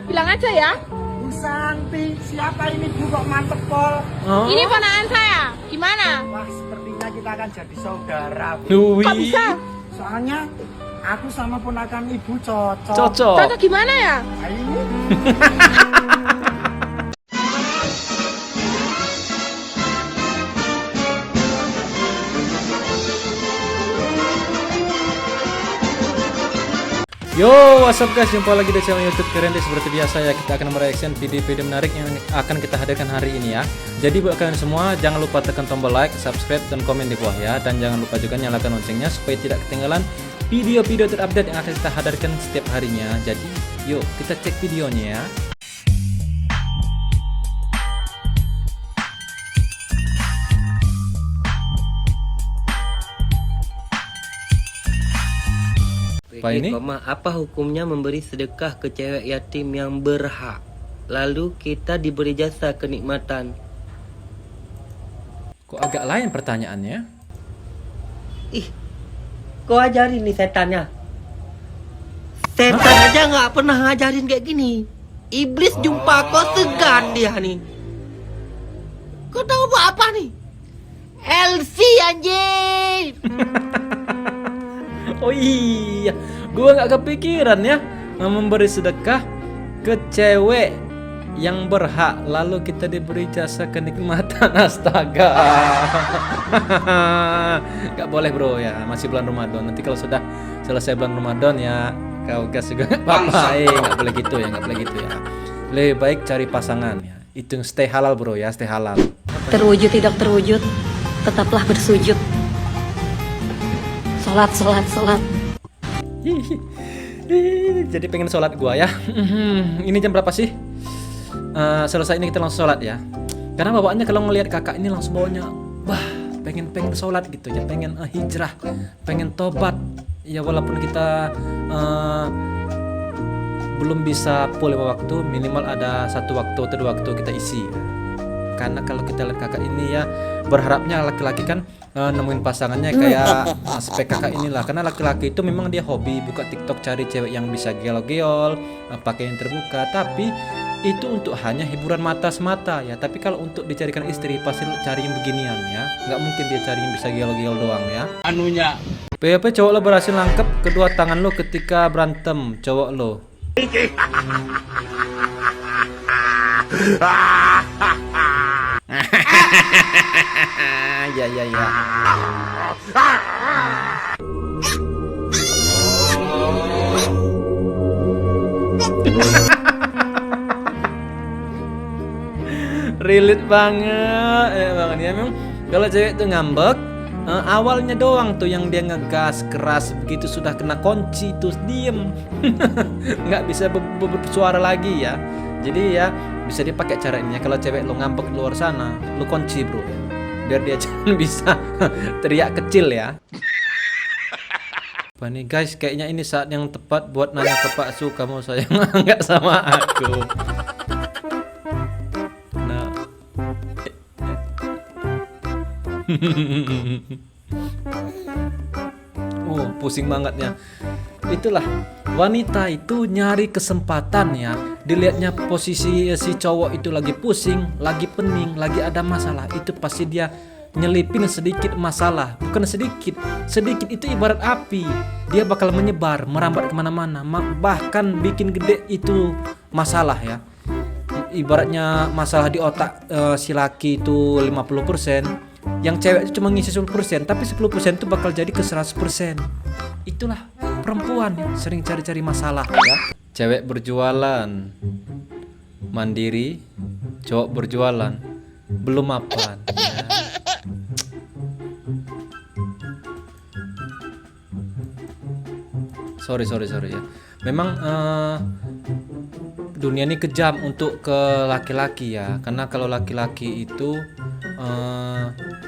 bilang aja ya. Bu Santi, siapa ini Bu kok mantep pol? Oh. Ini ponakan saya. Gimana? Wah, sepertinya kita akan jadi saudara Bu. Wih. Kok bisa? Soalnya aku sama ponakan ibu cocok. Cocok. Cocok gimana ya? Nah, ini Yo, what's up guys, jumpa lagi di channel YouTube Keren. Seperti biasa ya, kita akan mereaction video-video menarik yang akan kita hadirkan hari ini ya. Jadi buat kalian semua, jangan lupa tekan tombol like, subscribe, dan komen di bawah ya. Dan jangan lupa juga nyalakan loncengnya supaya tidak ketinggalan video-video terupdate yang akan kita hadirkan setiap harinya. Jadi, yuk kita cek videonya ya. Apa ini? Apa hukumnya memberi sedekah ke cewek yatim yang berhak? Lalu kita diberi jasa kenikmatan. Kok agak lain pertanyaannya? Ih, kau ajarin nih setannya. Setan aja nggak pernah ngajarin kayak gini. Iblis jumpa kau segan dia nih. Kau tahu buat apa nih? LC anjing. Oh iya, gua nggak kepikiran ya memberi sedekah ke cewek yang berhak, lalu kita diberi jasa kenikmatan. Astaga. Gak boleh bro ya, masih bulan Ramadan. Nanti kalau sudah selesai bulan Ramadan ya kau gas juga nggak apa-apa. Nggak boleh gitu ya, nggak boleh gitu ya. Lebih baik cari pasangan ya. Itu stay halal bro ya, stay halal. Terwujud tidak terwujud, tetaplah bersujud. Sholat. Jadi pengen sholat gua ya. Ini jam berapa sih? Selesai ini kita langsung sholat ya. Karena bawaannya kalau ngelihat kakak ini langsung bawanya, wah pengen sholat gitu ya, pengen hijrah, pengen tobat. Ya walaupun kita belum bisa full waktu, minimal ada satu waktu atau dua waktu kita isi. Karena kalau kita lihat kakak ini ya, berharapnya laki-laki kan nemuin pasangannya kayak aspek kakak inilah. Karena laki-laki itu memang dia hobi buka TikTok cari cewek yang bisa geol-geol, pakai yang terbuka. Tapi itu untuk hanya hiburan mata semata ya. Tapi kalau untuk dicarikan istri pasti cari yang beginian ya. Nggak mungkin dia cari yang bisa geol-geol doang ya. anunya. PYP cowok lo berhasil nangkep kedua tangan lo ketika berantem cowok lo. Ya. Relate banget ya, memang kalau cewek tuh ngambek awalnya doang tuh yang dia ngegas keras, begitu sudah kena kunci tuh diem. Nggak bisa bersuara lagi ya. Jadi ya bisa dipakai cara ini ya. Kalau cewek lo ngambek luar sana, lo kunci bro, biar dia jangan bisa teriak kecil ya. Apa nih guys, kayaknya ini saat yang tepat buat nanya ke Pak Su, kamu sayang nggak sama aku? Nah. Oh pusing banget ya. Itulah wanita itu nyari kesempatan ya. Dilihatnya posisi si cowok itu lagi pusing, lagi pening, lagi ada masalah, itu pasti dia nyelipin sedikit masalah. Bukan sedikit itu ibarat api, dia bakal menyebar, merambat kemana-mana, bahkan bikin gede itu masalah ya. Ibaratnya masalah di otak si laki itu 50%, yang cewek itu cuma ngisi 10%, tapi 10% itu bakal jadi ke 100%. Itulah perempuan ya, sering cari-cari masalah ya. Cewek berjualan mandiri, cowok berjualan belum mapan ya. Sorry ya. Memang dunia ini kejam untuk ke laki-laki ya. Karena kalau laki-laki itu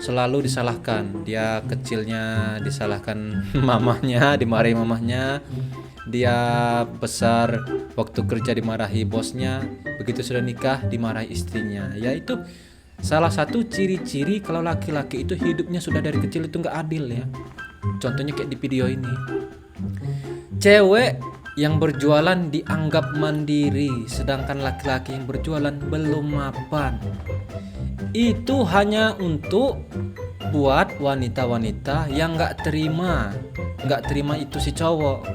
selalu disalahkan. Dia kecilnya disalahkan mamahnya, dimarahi mamahnya. Dia besar waktu kerja dimarahi bosnya. Begitu sudah nikah dimarahi istrinya. Ya itu salah satu ciri-ciri kalau laki-laki itu hidupnya sudah dari kecil itu nggak adil ya. Contohnya kayak di video ini. Cewek Yang berjualan dianggap mandiri, sedangkan laki-laki yang berjualan belum mapan. Itu hanya untuk buat wanita-wanita yang nggak terima itu si cowok.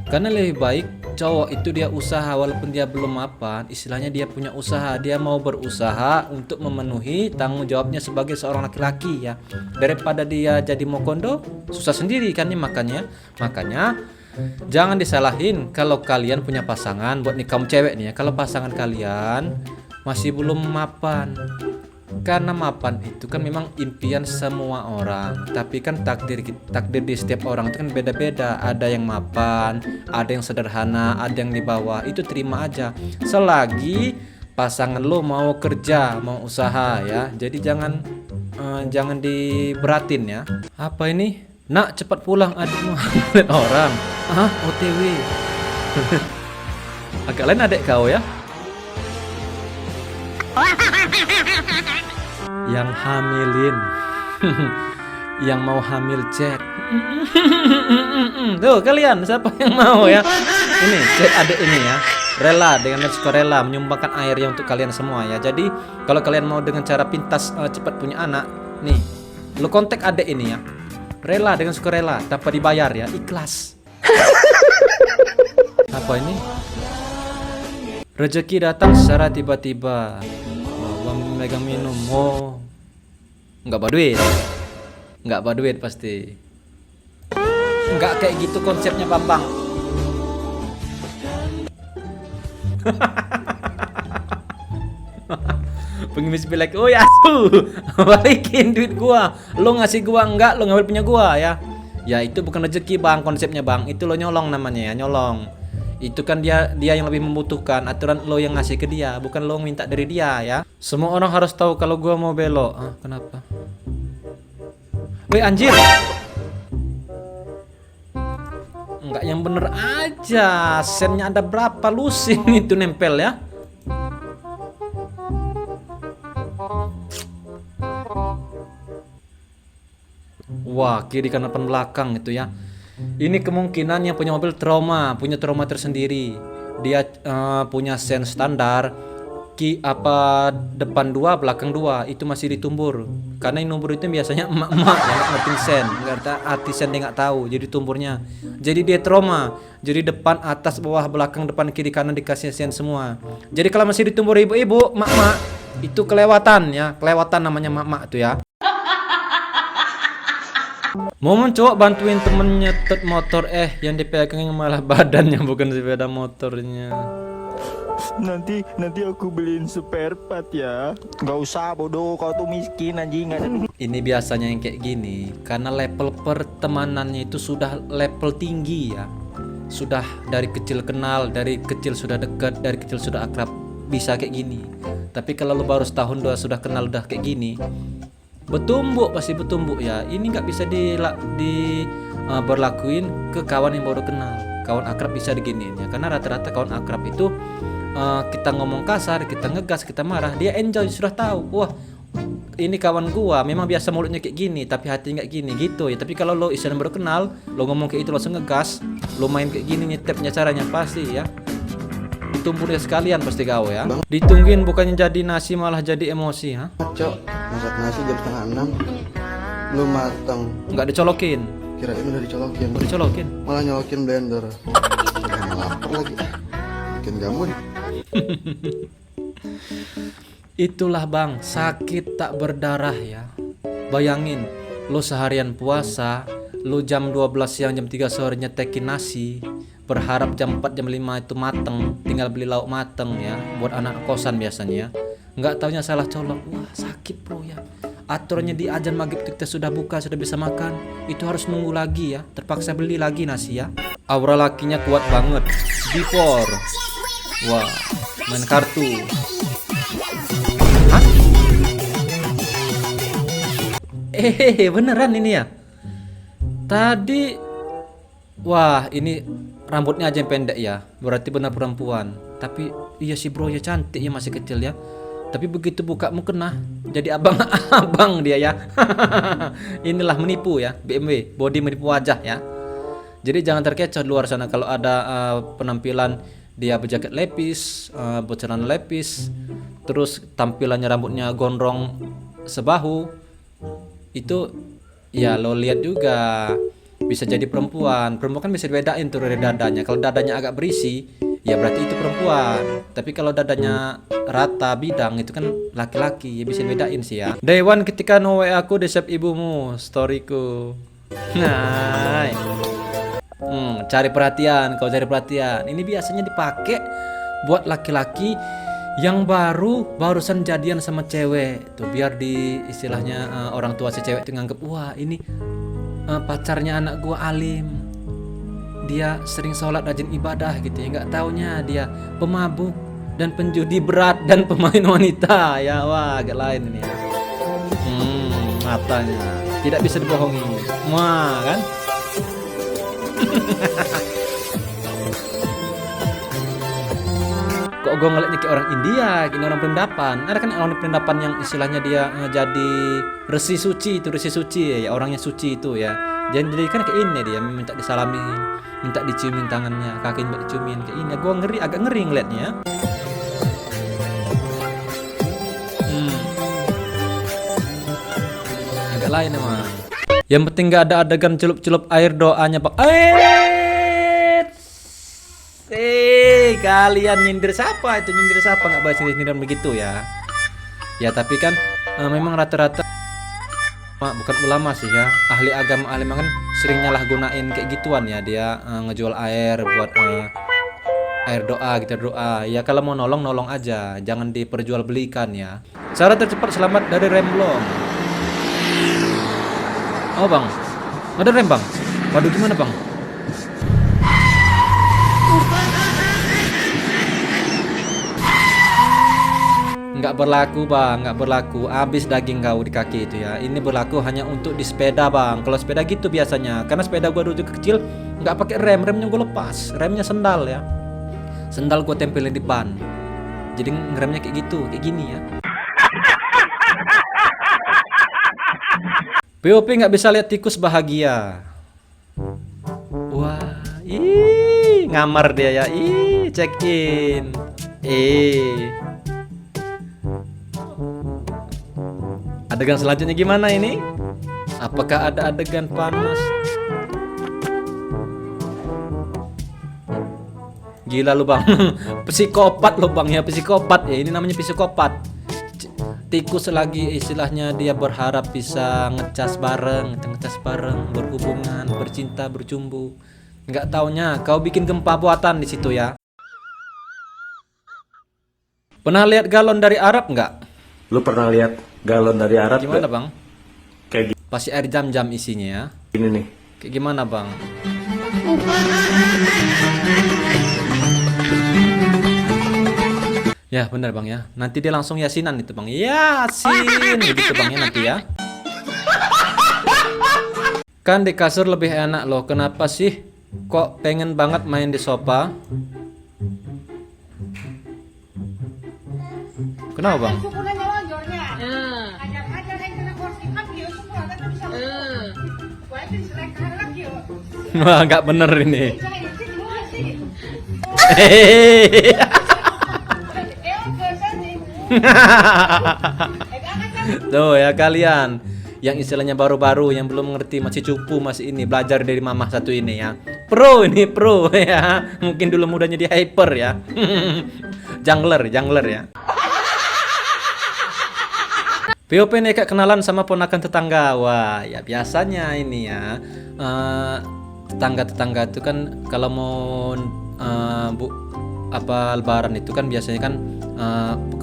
Karena lebih baik cowok itu dia usaha walaupun dia belum mapan, istilahnya dia punya usaha, dia mau berusaha untuk memenuhi tanggung jawabnya sebagai seorang laki-laki ya, daripada dia jadi mokondo susah sendiri kan ya. Makanya jangan disalahin kalau kalian punya pasangan. Buat nih kaum cewek nih ya, kalau pasangan kalian masih belum mapan, karena mapan itu kan memang impian semua orang, tapi kan takdir di setiap orang itu kan beda-beda. Ada yang mapan, ada yang sederhana, ada yang di bawah. Itu terima aja selagi pasangan lo mau kerja, mau usaha ya. Jadi jangan diberatin ya. Apa ini? Nak, cepat pulang, adikmu hamilin orang. Ah, OTW. Agak lain adik kau ya. Yang hamilin. Yang mau hamil cek. Tuh kalian siapa yang mau ya? Ini cek adik ini ya. Rela dengan sukarela menyumbangkan airnya untuk kalian semua ya. Jadi kalau kalian mau dengan cara pintas cepat punya anak, nih lu kontak adik ini ya. Rela dengan sukarela tanpa dibayar ya, ikhlas. Apa ini? Rezeki datang secara tiba-tiba. Bawa memegang minum. Oh, nggak bawa duit pasti. Nggak kayak gitu konsepnya Bambang. Pengemis be like, oh ya balikin duit gua. Lo ngasih gua enggak, lo ngambil punya gua ya. Ya itu bukan rezeki bang, konsepnya bang. Itu lo nyolong namanya ya, nyolong. Itu kan dia yang lebih membutuhkan. Aturan lo yang ngasih ke dia, bukan lo minta dari dia ya. Semua orang harus tahu kalau gua mau belok. Ah, kenapa? Weh anjir. Enggak yang bener aja. Sennya ada berapa lusin itu nempel ya. Wah, kiri kanan depan belakang itu ya. Ini kemungkinan yang punya mobil punya trauma tersendiri. Dia punya sen standar, depan 2, belakang 2, itu masih ditumbur. Karena yang numbur itu biasanya emak-emak yang ngerti sen, nggak arti sen dia nggak tahu. Jadi tumburnya. Jadi dia trauma. Jadi depan, atas, bawah, belakang, depan, kiri, kanan dikasih sen semua. Jadi kalau masih ditumbur ibu-ibu, emak-emak, itu kelewatan ya. Kelewatan namanya emak-emak itu ya. Momen cowok bantuin temen nyetet motor, yang dipegangin malah badannya bukan sepeda motornya. Nanti aku beliin spare part ya. Gak usah bodoh, kau tuh miskin anjing. Ini biasanya yang kayak gini karena level pertemanannya itu sudah level tinggi ya. Sudah dari kecil kenal, dari kecil sudah dekat, dari kecil sudah akrab, bisa kayak gini. Tapi kalau lo baru setahun 2 sudah kenal udah kayak gini, pasti bertumbuk ya. Ini nggak bisa berlakuin ke kawan yang baru kenal. Kawan akrab bisa diginiin ya, karena rata-rata kawan akrab itu kita ngomong kasar, kita ngegas, kita marah, dia enjoy, sudah tahu. Wah, ini kawan gua memang biasa mulutnya kayak gini, tapi hati nggak gini gitu ya. Tapi kalau lo istilahnya baru kenal, lo ngomong kayak itu langsung ngegas, lo main kayak gini nyetepnya caranya pasti ya. Ditumbuknya sekalian pasti kau ya. Ditungguin bukannya jadi nasi malah jadi emosi ha? Cok, masak nasi jam 5:30 belum matang. Nggak dicolokin. Kirain udah dicolokin. Dicolokin. Malah nyolokin blender. Karena lapar lagi. Bikin gambut. Itulah bang, sakit tak berdarah ya. Bayangin, lo seharian puasa, lo jam 12 siang, jam 3 sore nyetekin nasi, berharap jam 4 jam 5 itu mateng, tinggal beli lauk mateng ya, buat anak kosan biasanya. Nggak taunya salah colok, wah sakit bro ya. Aturannya di azan maghrib kita sudah buka, sudah bisa makan, itu harus nunggu lagi ya, terpaksa beli lagi nasi ya. Aura lakinya kuat banget. Before, wah main kartu. Hah? Beneran ini ya. Tadi, wah ini rambutnya aja yang pendek ya, berarti benar perempuan. Tapi iya sih bro ya, cantik ya, masih kecil ya. Tapi begitu buka mukena jadi abang dia ya. Inilah menipu ya, BMW body menipu wajah ya. Jadi jangan terkecoh di luar sana kalau ada penampilan dia berjaket lepis, bercelana lepis, terus tampilannya rambutnya gondrong sebahu, itu ya lo lihat juga bisa jadi perempuan. Perempuan kan bisa dibedain tuh dari dadanya. Kalau dadanya agak berisi, ya berarti itu perempuan. Tapi kalau dadanya rata bidang itu kan laki-laki, ya bisa dibedain sih ya. Day one ketika no WA aku desep ibumu storyku. Nah, cari perhatian, kau cari perhatian. Ini biasanya dipakai buat laki-laki yang barusan jadian sama cewek tuh, biar di istilahnya orang tua si cewek itu nganggep, wah ini pacarnya anak gua alim, dia sering sholat rajin ibadah gitu ya. Nggak taunya dia pemabuk dan penjudi berat dan pemain wanita ya. Wah agak lain ini ya. Matanya tidak bisa dibohongi. Wah kan. Kok gue ngeliatnya kayak orang India, kayak orang perendapan. Ada kan orang perendapan yang istilahnya dia jadi resi suci, itu resi suci ya, orangnya suci itu ya. Jadi kan kayak ini dia minta disalamin, minta diciumin tangannya, kakinya minta diciumin kayak ini. Gue ngeri, agak ngeri ngeliatnya. Agak lain emang. Yang penting gak ada adegan celup-celup air doanya Pak. Kalian nyindir siapa itu? Nyindir siapa? Nggak bahas sindiran begitu ya. Ya tapi kan memang rata-rata bukan ulama sih ya, ahli agama alim kan sering nyalah gunain kayak gituan ya. Dia ngejual air buat air doa gitu, doa. Ya kalau mau nolong aja, jangan diperjualbelikan ya. Cara tercepat selamat dari remblong. Oh bang, ada rem bang. Waduh gimana bang? Nggak berlaku bang, nggak berlaku. Habis daging kau di kaki itu ya. Ini berlaku hanya untuk di sepeda bang. Kalau sepeda gitu biasanya, karena sepeda gua dulu kecil nggak pakai rem, remnya gua lepas, remnya sendal ya. Sendal gua tempelin di ban. Jadi ngeremnya kayak gitu, kayak gini ya. POP nggak bisa lihat tikus bahagia. Wah, ngamar dia ya. Check in. Adegan selanjutnya gimana ini? Apakah ada adegan panas? Gila lu bang. Psikopat lu bang ya, psikopat ya. Ini namanya psikopat. Tikus lagi istilahnya dia berharap bisa ngecas bareng, berhubungan, bercinta, bercumbu. Nggak taunya kau bikin gempa buatan di situ ya. Pernah lihat galon dari Arab nggak? Lu pernah lihat galon dari Arab? Gimana gak? bang? Kayak Pasti air jam-jam isinya ya. gini nih. Kayak gimana bang? Ya benar bang ya. Nanti dia langsung yasinan itu bang. Yasin begitu bang ya nanti ya. Kan di kasur lebih enak loh. Kenapa sih kok pengen banget main di sofa? Kenapa bang? Wah nggak bener ini. Tuh ya kalian yang istilahnya baru-baru, yang belum mengerti, masih cupu, masih ini belajar dari mamah satu ini ya. Pro ini pro ya. Mungkin dulu mudanya di hyper ya. Jungler ya. POP nekat kenalan sama ponakan tetangga. Wah, ya biasanya ini ya. Tetangga-tetangga itu kan kalau mau lebaran itu kan biasanya kan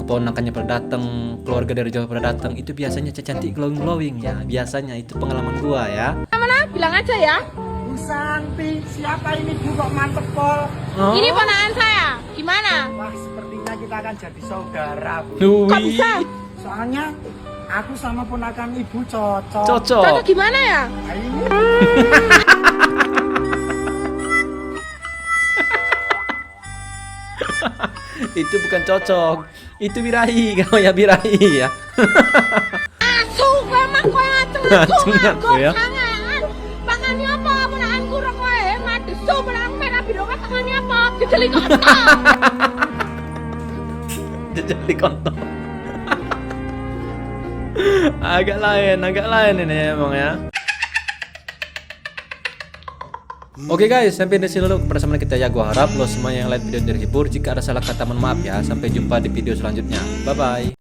keponakannya pada datang, keluarga dari jauh pada datang, itu biasanya cantik glowing ya. Biasanya itu pengalaman gua ya. Mana? Bilang aja ya. Santi, siapa ini Bu kok mantep pol? Oh. Ini ponakan saya. Gimana? Wah, sepertinya kita akan jadi saudara, Bu. Kok bisa? Soalnya aku sama ponakan ibu cocok. Cocok gimana ya? Nah, ini. Itu bukan cocok, itu birahi. Kau ya birahi ya. Suka mah kowe Ngacung aku ya. Pangannya apa? Ponakanku rok kowe, jejeli kontol. Jejeli kontol. agak lain ini emang ya. Oke guys, sampai di sini dulu kebersamaan kita ya. Gua harap lo semua yang lihat video ini terhibur. Jika ada salah kata mohon maaf ya. Sampai jumpa di video selanjutnya. Bye bye.